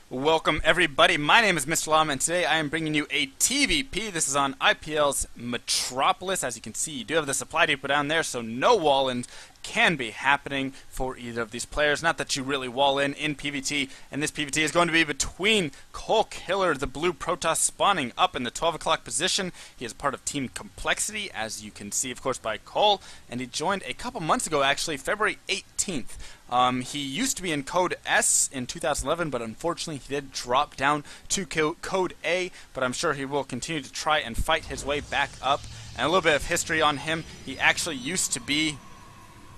Welcome everybody, my name is MrLlama and today I am bringing you a TVP. This is on IPL's Metropolis. As you can see, you do have the supply depot down there, so no wall-ins can be happening for either of these players. Not that you really wall in PvT, and this PvT is going to be between coLKiller, the blue Protoss, spawning up in the 12 o'clock position. He is part of Team Complexity, as you can see, of course, by Cole, and he joined a couple months ago, actually, February 18th. He used to be in Code S in 2011, but unfortunately he did drop down to Code A, but I'm sure he will continue to try and fight his way back up. And a little bit of history on him: he actually used to be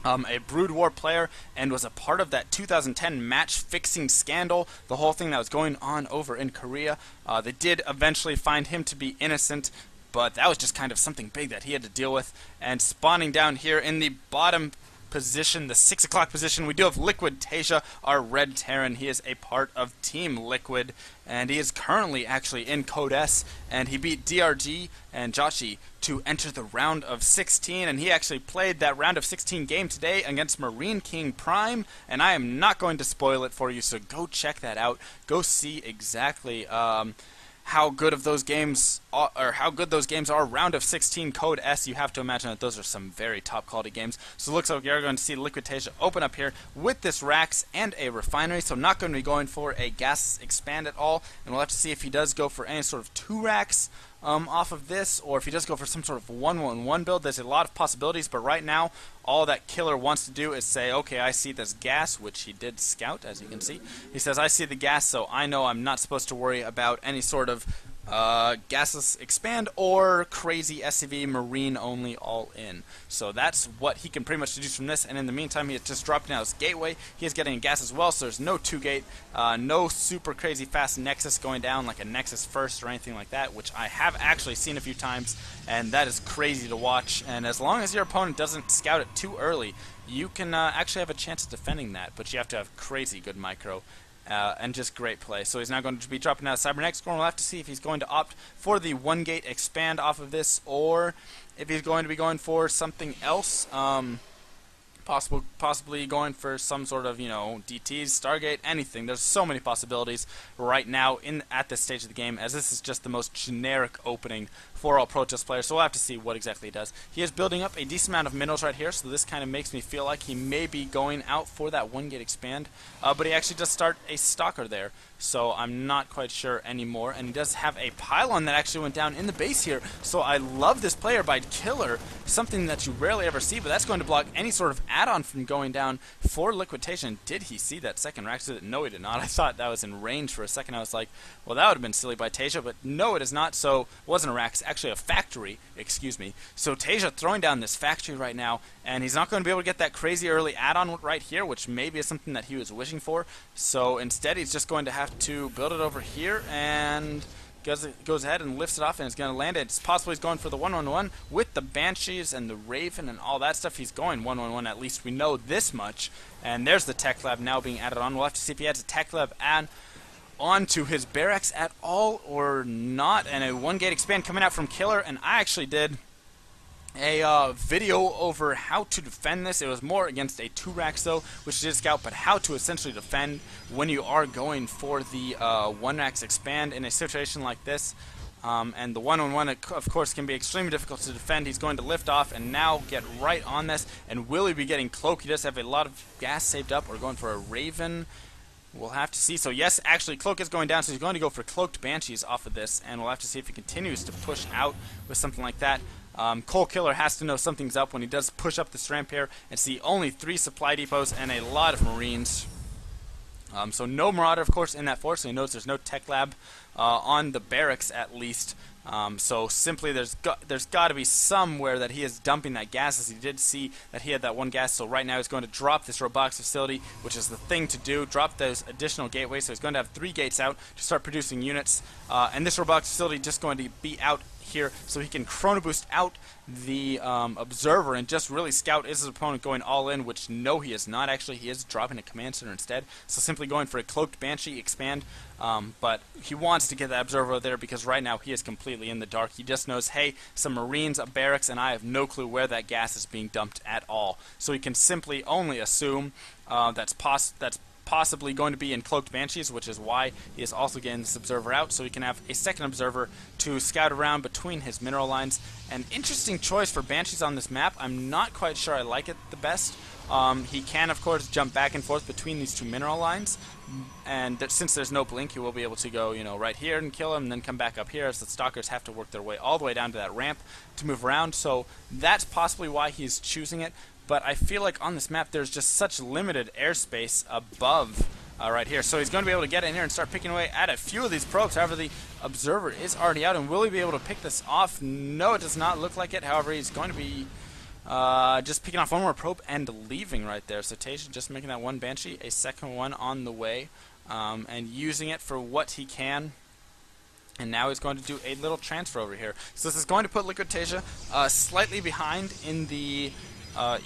a Brood War player and was a part of that 2010 match-fixing scandal, the whole thing that was going on over in Korea. They did eventually find him to be innocent, but that was just kind of something big that he had to deal with. And spawning down here in the bottom position, the 6 o'clock position, we do have LiquidTaeja, our red Terran. He is a part of Team Liquid, and he is currently actually in Code S, and he beat DRG and Joshi to enter the round of 16, and he actually played that round of 16 game today against Marine King Prime, and I am not going to spoil it for you, so go check that out. Go see exactly how good of those games are, or how good those games are. Round of 16 Code S, you have to imagine that those are some very top quality games. So it looks like you're going to see LiquidTaeja open up here with this Rax and a refinery, so not going to be going for a gas expand at all, and we'll have to see if he does go for any sort of 2 Racks off of this, or if he does go for some sort of 1-1-1 build. There's a lot of possibilities, but right now all that Killer wants to do is say, okay, I see this gas, which he did scout, as you can see. He says, I see the gas, so I know I'm not supposed to worry about any sort of gasless expand or crazy SCV marine only all in. So that's what he can pretty much deduce from this, and in the meantime he is just dropping out his gateway. He is getting a gas as well, so there's no 2-gate, no super crazy fast Nexus going down like a Nexus first or anything like that, which I have actually seen a few times, and that is crazy to watch. And as long as your opponent doesn't scout it too early, you can actually have a chance of defending that, but you have to have crazy good micro. And just great play. So he's now going to be dropping out Cybernetic Score, and we'll have to see if he's going to opt for the 1-gate expand off of this, or if he's going to be going for something else. Possibly going for some sort of, DTs, Stargate, anything. There's so many possibilities right now at this stage of the game, as this is just the most generic opening for all Protoss players, so we'll have to see what exactly he does. He is building up a decent amount of minerals right here, so this kind of makes me feel like he may be going out for that 1-gate expand, but he actually does start a Stalker there, so I'm not quite sure anymore. And he does have a pylon that actually went down in the base here, so I love this player by Killer, something that you rarely ever see, but that's going to block any sort of add-on from going down for LiquidTaeja. Did he see that second Rax? No, he did not. I thought that was in range for a second. I was like, well, that would have been silly by Taeja, but no, it is not. So it wasn't a Rax, actually a factory, excuse me. So Taeja throwing down this factory right now, and he's not going to be able to get that crazy early add-on right here, which maybe is something that he was wishing for. So instead, he's just going to have to build it over here, and goes ahead and lifts it off, and it's going to land it. It's possible he's going for the 1-1-1 with the Banshees and the Raven and all that stuff. He's going 1-1-1, at least we know this much. And there's the Tech Lab now being added on. We'll have to see if he adds a Tech Lab onto his barracks at all or not. And a 1-gate expand coming out from Killer, and I actually did a video over how to defend this. It was more against a 2-Rax though, which did scout, but how to essentially defend when you are going for the 1-Rax expand in a situation like this. And the 1-on-1, of course, can be extremely difficult to defend. He's going to lift off and now get right on this. And will he be getting Cloak? He does have a lot of gas saved up. We're going for a Raven. We'll have to see. So yes, actually, Cloak is going down, so he's going to go for Cloaked Banshees off of this, and we'll have to see if he continues to push out with something like that. coLKiller has to know something's up when he does push up this ramp here and see only 3 supply depots and a lot of Marines. So no Marauder, of course, in that force, so he knows there's no Tech Lab on the barracks at least. So simply there's got to be somewhere that he is dumping that gas, as he did see that he had that 1 gas. So right now he's going to drop this robotics facility, which is the thing to do, drop those additional gateways. So he's going to have 3 gates out to start producing units, and this robotics facility just going to be out here so he can chrono boost out the observer and just really scout is his opponent going all in, which no, he is not. Actually, he is dropping a command center instead, so simply going for a Cloaked Banshee expand, but he wants to get that observer there because right now he is completely in the dark. He just knows, hey, some Marines, a barracks, and I have no clue where that gas is being dumped at all, so he can simply only assume that's possibly going to be in Cloaked Banshees, which is why he is also getting this observer out, so he can have a second observer to scout around between his mineral lines. An interesting choice for Banshees on this map. I'm not quite sure I like it the best. He can, of course, jump back and forth between these two mineral lines, and since there's no blink, he will be able to go, you know, right here and kill him, and then come back up here, as the stalkers have to work their way all the way down to that ramp to move around. So that's possibly why he's choosing it. But I feel like on this map there's just such limited airspace above right here. So he's going to be able to get in here and start picking away at a few of these probes. However, the observer is already out, and will he be able to pick this off? No, it does not look like it. However, he's going to be just picking off one more probe and leaving right there. So TaeJa just making that one Banshee, a second one on the way, and using it for what he can. And now he's going to do a little transfer over here. So this is going to put LiquidTaeja slightly behind in the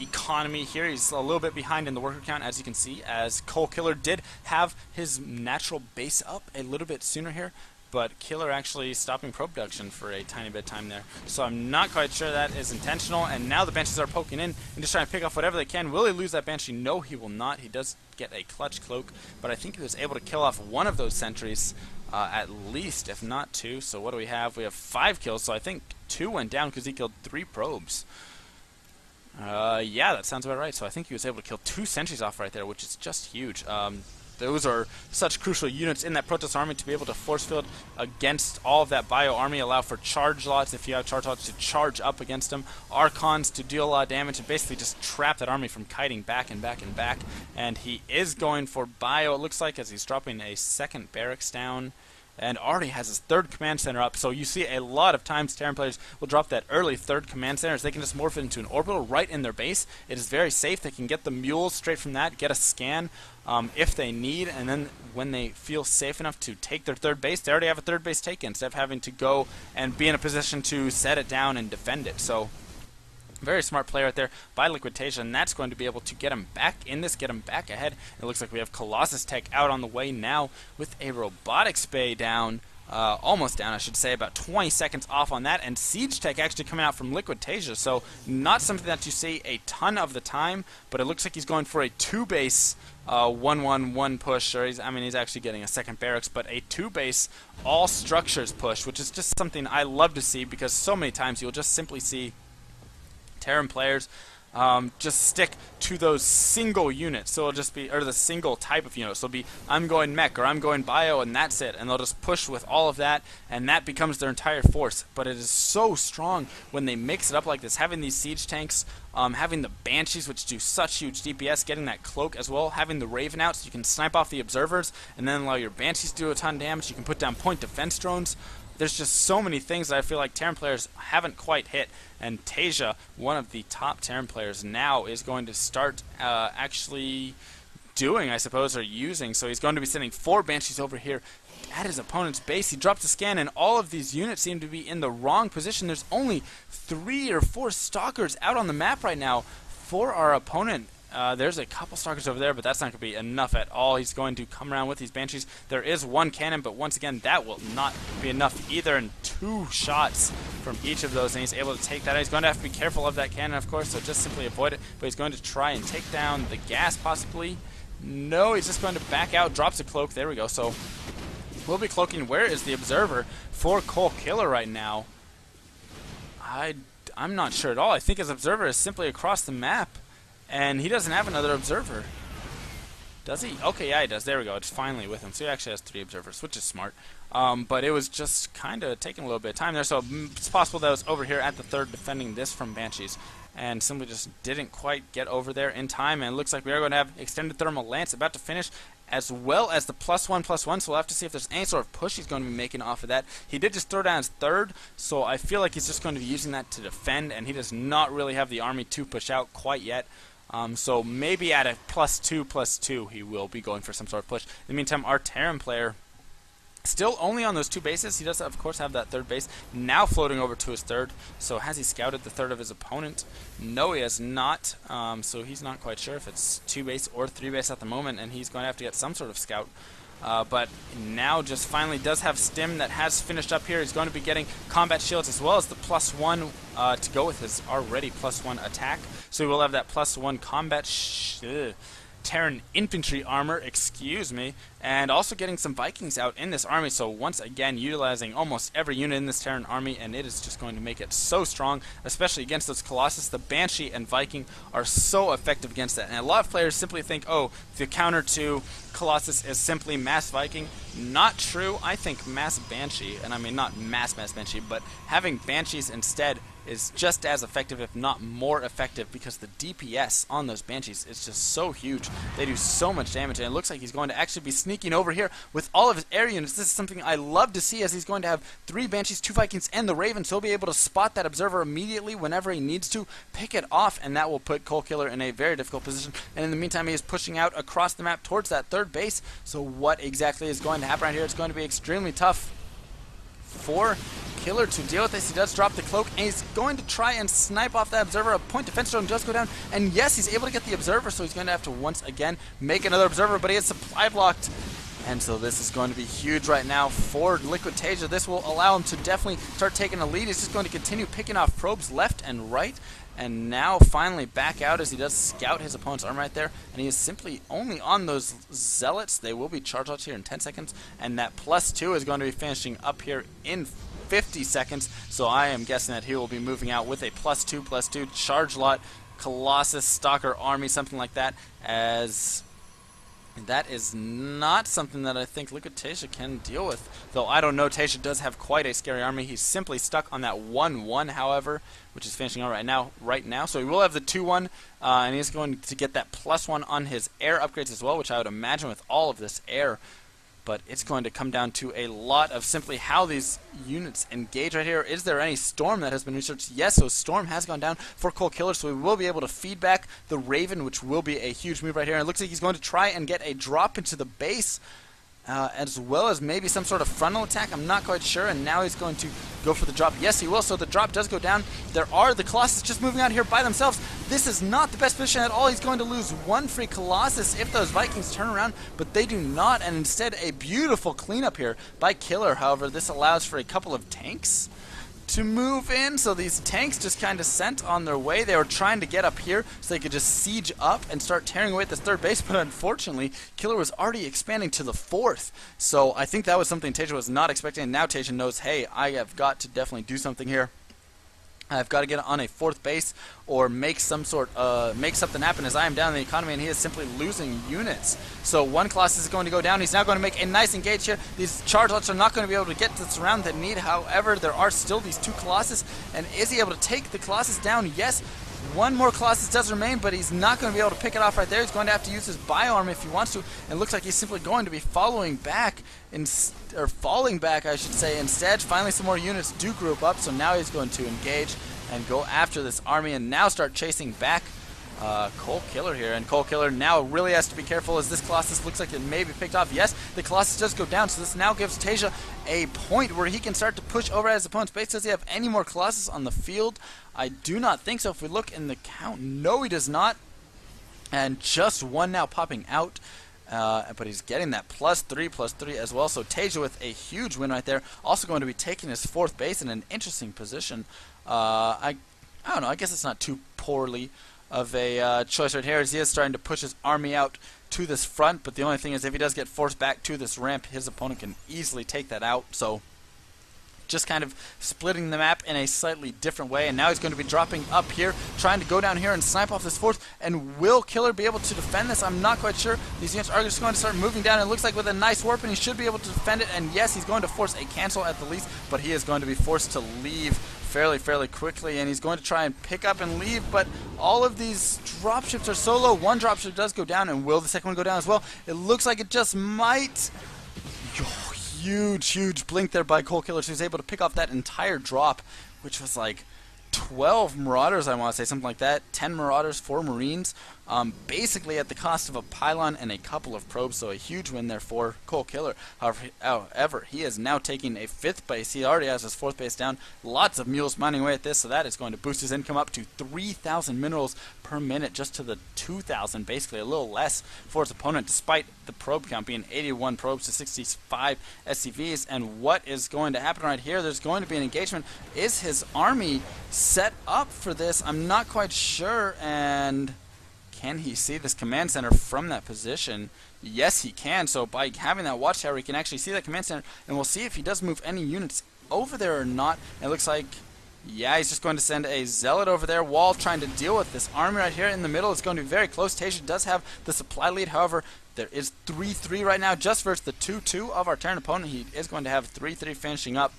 economy here. He's a little bit behind in the worker count, as you can see, as coLKiller did have his natural base up a little bit sooner here, but Killer actually stopping probe production for a tiny bit of time there. So I'm not quite sure that is intentional, and now the Banshees are poking in and just trying to pick off whatever they can. Will he lose that Banshee? No, he will not. He does get a clutch cloak, but I think he was able to kill off one of those sentries at least, if not two. So what do we have? We have 5 kills, so I think 2 went down because he killed 3 probes. Yeah, that sounds about right. So I think he was able to kill 2 sentries off right there, which is just huge. Those are such crucial units in that Protoss army to be able to force field against all of that bio army, allow for charge lots if you have charge lots to charge up against them, Archons to deal a lot of damage, and basically just trap that army from kiting back and back and back. And he is going for bio, it looks like, as he's dropping a second barracks down, and already has his 3rd command center up. So you see a lot of times Terran players will drop that early 3rd command center, as they can just morph it into an orbital right in their base. It is very safe. They can get the mules straight from that, get a scan if they need, and then when they feel safe enough to take their 3rd base, they already have a 3rd base taken, instead of having to go and be in a position to set it down and defend it. So very smart play right there by LiquidTaeja, and that's going to be able to get him back in this, get him back ahead. It looks like we have Colossus Tech out on the way now with a Robotics Bay down, almost down I should say, about 20 seconds off on that, and Siege Tech actually coming out from LiquidTaeja, so not something that you see a ton of the time, but it looks like he's going for a 2-base 1-1-1 push, or he's actually getting a second barracks, but a 2-base all structures push, which is just something I love to see, because so many times you'll just simply see Terran players just stick to those single units, so it'll just be, or the single type of unit, so it'll be, I'm going mech, or I'm going bio, and that's it, and they'll just push with all of that, and that becomes their entire force. But it is so strong when they mix it up like this, having these siege tanks, having the Banshees, which do such huge DPS, getting that cloak as well, having the Raven out so you can snipe off the observers, and then allow your Banshees to do a ton of damage. You can put down point defense drones. There's just so many things that I feel like Terran players haven't quite hit, and TaeJa, one of the top Terran players now, is going to start actually doing, I suppose, or using. So he's going to be sending 4 Banshees over here at his opponent's base. He drops a scan, and all of these units seem to be in the wrong position. There's only 3 or 4 Stalkers out on the map right now for our opponent. There's a couple Stalkers over there, but that's not going to be enough at all. He's going to come around with these Banshees. There is 1 cannon, but once again, that will not be enough either, and 2 shots from each of those, and he's able to take that out. He's going to have to be careful of that cannon, of course, so just simply avoid it, but he's going to try and take down the gas, possibly. No, he's just going to back out, drops a cloak. There we go. So we'll be cloaking. Where is the observer for coLKiller right now? I'm not sure at all. I think his observer is simply across the map, and he doesn't have another observer. Does he? Okay, yeah, he does. There we go. It's finally with him. So he actually has 3 observers, which is smart. But it was just kind of taking a little bit of time there, so it's possible that I was over here at the 3rd defending this from Banshees, and simply just didn't quite get over there in time. And it looks like we are going to have Extended Thermal Lance about to finish, as well as the +1/+1, so we'll have to see if there's any sort of push he's going to be making off of that. He did just throw down his 3rd, so I feel like he's just going to be using that to defend, and he does not really have the army to push out quite yet. So maybe at a +2/+2 he will be going for some sort of push. In the meantime, our Terran player still only on those 2 bases. He does, of course, have that 3rd base, now floating over to his 3rd. So has he scouted the 3rd of his opponent? No, he has not. So he's not quite sure if it's 2 base or 3 base at the moment, and he's going to have to get some sort of scout. But now just finally does have Stim that has finished up here. He's going to be getting combat shields as well as the +1 to go with his already +1 attack. So he will have that +1 combat Terran infantry armor, excuse me, and also getting some Vikings out in this army. So once again, utilizing almost every unit in this Terran army, and it is just going to make it so strong, especially against those Colossus. The Banshee and Viking are so effective against that, and a lot of players simply think, oh, the counter to Colossus is simply mass Viking. Not true. I think mass Banshee, and I mean not mass Banshee, but having Banshees instead is just as effective, if not more effective, because the DPS on those Banshees is just so huge. They do so much damage, and it looks like he's going to actually be sneaking over here with all of his air units. This is something I love to see, as he's going to have 3 Banshees, 2 Vikings, and the Raven, so he'll be able to spot that observer immediately whenever he needs to, pick it off, and that will put coLKiller in a very difficult position. And in the meantime, he is pushing out across the map towards that 3rd base. So what exactly is going to happen right here? It's going to be extremely tough for Killer to deal with this. He does drop the cloak, and he's going to try and snipe off that observer. A point defense drone does go down, and yes, he's able to get the observer, so he's going to have to once again make another observer, but he is supply blocked. And so this is going to be huge right now for LiquidTaeja. This will allow him to definitely start taking a lead. He's just going to continue picking off probes left and right, and now finally back out as he does scout his opponent's arm right there. And he is simply only on those Zealots. They will be charged out here in 10 seconds, and that +2 is going to be finishing up here in 50 seconds. So I am guessing that he will be moving out with a +2/+2 charge lot, Colossus, Stalker army, something like that, as that is not something that I think LiquidTaeja can deal with. Though I don't know, Taeja does have quite a scary army. He's simply stuck on that 1-1, however, which is finishing out right now. So he will have the 2-1, and he's going to get that +1 on his air upgrades as well, which I would imagine with all of this air. But it's going to come down to a lot of simply how these units engage right here. Is there any Storm that has been researched? Yes, so Storm has gone down for coLKiller, so we will be able to feed back the Raven, which will be a huge move right here. And it looks like he's going to try and get a drop into the base, as well as maybe some sort of frontal attack. I'm not quite sure, and now he's going to go for the drop. Yes, he will, so the drop does go down. There are the Colossus just moving out here by themselves. This is not the best position at all. He's going to lose 1 free Colossus if those Vikings turn around, but they do not, and instead a beautiful cleanup here by Killer. However, this allows for a couple of tanks to move in, so these tanks just kind of sent on their way. They were trying to get up here so they could just siege up and start tearing away at this 3rd base, but unfortunately Killer was already expanding to the 4th, so I think that was something Taeja was not expecting, and now Taeja knows, hey, I have got to definitely do something here. I've got to get on a 4th base or make some sort make something happen, as I am down in the economy, and he is simply losing units. So 1 Colossus is going to go down. He's now going to make a nice engage here. These charge lots are not going to be able to get to the surround that need. However, there are still these 2 Colossus, and is he able to take the Colossus down? Yes. 1 more Colossus does remain, but he's not going to be able to pick it off right there. He's going to have to use his bioarm if he wants to. And it looks like he's simply going to be falling back, I should say, instead. Finally, some more units do group up, so now he's going to engage and go after this army and now start chasing back coLKiller here. And coLKiller now really has to be careful, as this Colossus looks like it may be picked off. Yes, the Colossus does go down, so this now gives Taeja a point where he can start to push over at his opponent's base. Does he have any more Colossus on the field? I do not think so. If we look in the count, no, he does not. And just 1 now popping out. But he's getting that +3/+3 as well. So Taeja with a huge win right there. Also going to be taking his 4th base in an interesting position. I don't know. I guess it's not too poorly of a choice right here, as he is starting to push his army out to this front. But the only thing is, if he does get forced back to this ramp, his opponent can easily take that out. So just kind of splitting the map in a slightly different way, and now he's going to be dropping up here, trying to go down here and snipe off this 4th, and will Killer be able to defend this? I'm not quite sure. These units are just going to start moving down, and it looks like with a nice warp, and he should be able to defend it, and yes, he's going to force a cancel at the least, but he is going to be forced to leave fairly quickly, and he's going to try and pick up and leave, but all of these dropships are so low. 1 dropship does go down, and will the second one go down as well? It looks like it just might. Huge blink there by coLKiller. So he was able to pick off that entire drop, which was like 12 Marauders, I want to say, something like that. 10 Marauders, 4 Marines, basically at the cost of a pylon and a couple of probes, so a huge win there for coLKiller. However, he is now taking a 5th base. He already has his 4th base down. Lots of mules mining away at this, so that is going to boost his income up to 3,000 minerals per minute, just to the 2,000, basically a little less for his opponent, despite the probe count being 81 probes to 65 SCVs. And what is going to happen right here? There's going to be an engagement. Is his army set up for this? I'm not quite sure, and Can he see this command center from that position? Yes, he can. So by having that watchtower, he can actually see that command center, and we'll see if he does move any units over there or not. It looks like, yeah, he's just going to send a zealot over there. Wall trying to deal with this army right here in the middle. It's going to be very close. TaeJa does have the supply lead. However, there is 3-3 right now just versus the 2-2 of our Terran opponent. He is going to have 3-3 finishing up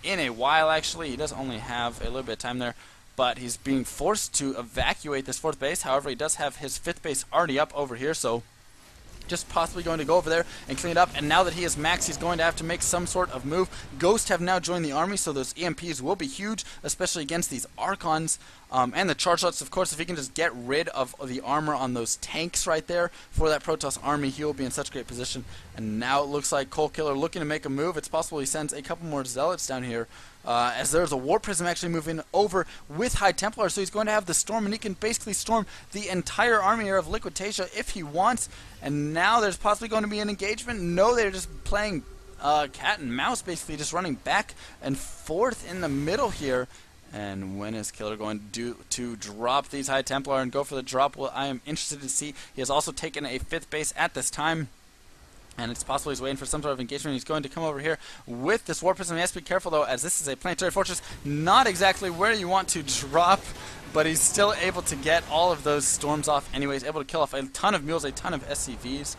in a while, actually. He does only have a little bit of time there, but he's being forced to evacuate this 4th base. However, he does have his 5th base already up over here, so just possibly going to go over there and clean it up. And now that he is max, he's going to have to make some sort of move. Ghosts have now joined the army, so those EMPs will be huge, especially against these Archons. And the charge lots, of course, if he can just get rid of the armor on those tanks right there for that Protoss army, he will be in such great position. And now it looks like coLKiller looking to make a move. It's possible he sends a couple more zealots down here, as there's a War Prism actually moving over with High Templar, so he's going to have the storm, and he can basically storm the entire army here of LiquidTaeja if he wants. And now there's possibly going to be an engagement. No, they're just playing cat and mouse, basically just running back and forth in the middle here. And when is Killer going to drop these High Templar and go for the drop? Well, I am interested to see. He has also taken a 5th base at this time, and it's possible he's waiting for some sort of engagement. He's going to come over here with this War Prism. He has to be careful, though, as this is a planetary fortress. Not exactly where you want to drop, but he's still able to get all of those storms off anyways, able to kill off a ton of mules, a ton of SCVs.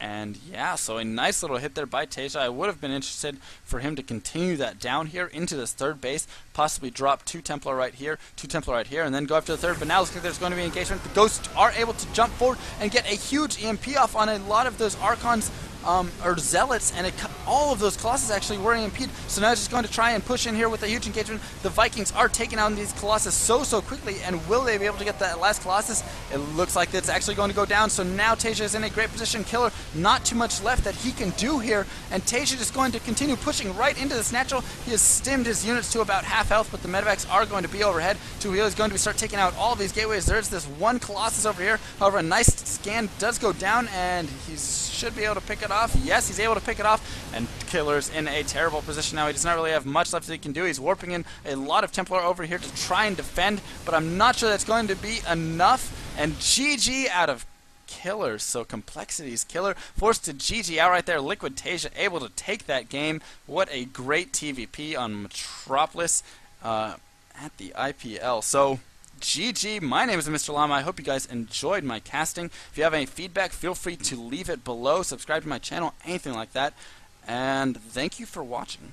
And yeah, so a nice little hit there by TaeJa. I would have been interested for him to continue that down here into this 3rd base, possibly drop 2 Templar right here, 2 Templar right here, and then go after the 3rd. But now it looks like there's going to be engagement. The Ghosts are able to jump forward and get a huge EMP off on a lot of those Archons, or Zealots, and all of those Colossus actually were EMP'd. So now he's just going to try and push in here with a huge engagement. The Vikings are taking out these Colossus so quickly, and will they be able to get that last Colossus? It looks like it's actually going to go down, so now TaeJa is in a great position. Killer, not too much left that he can do here, and TaeJa is going to continue pushing right into this natural. He has stimmed his units to about half health, but the medevacs are going to be overhead. Tuhiel is going to start taking out all of these gateways. There's this one Colossus over here. However, a nice scan does go down, and he should be able to pick it off. Yes, he's able to pick it off, and Killer's in a terrible position now. He does not really have much left that he can do. He's warping in a lot of Templar over here to try and defend, but I'm not sure that's going to be enough. And GG out of Killer. So Complexity's Killer forced to GG out right there. LiquidTaeja able to take that game. What a great TVP on Metropolis at the IPL. So GG, my name is MrLlama. I hope you guys enjoyed my casting. If you have any feedback, feel free to leave it below. Subscribe to my channel, anything like that. And thank you for watching.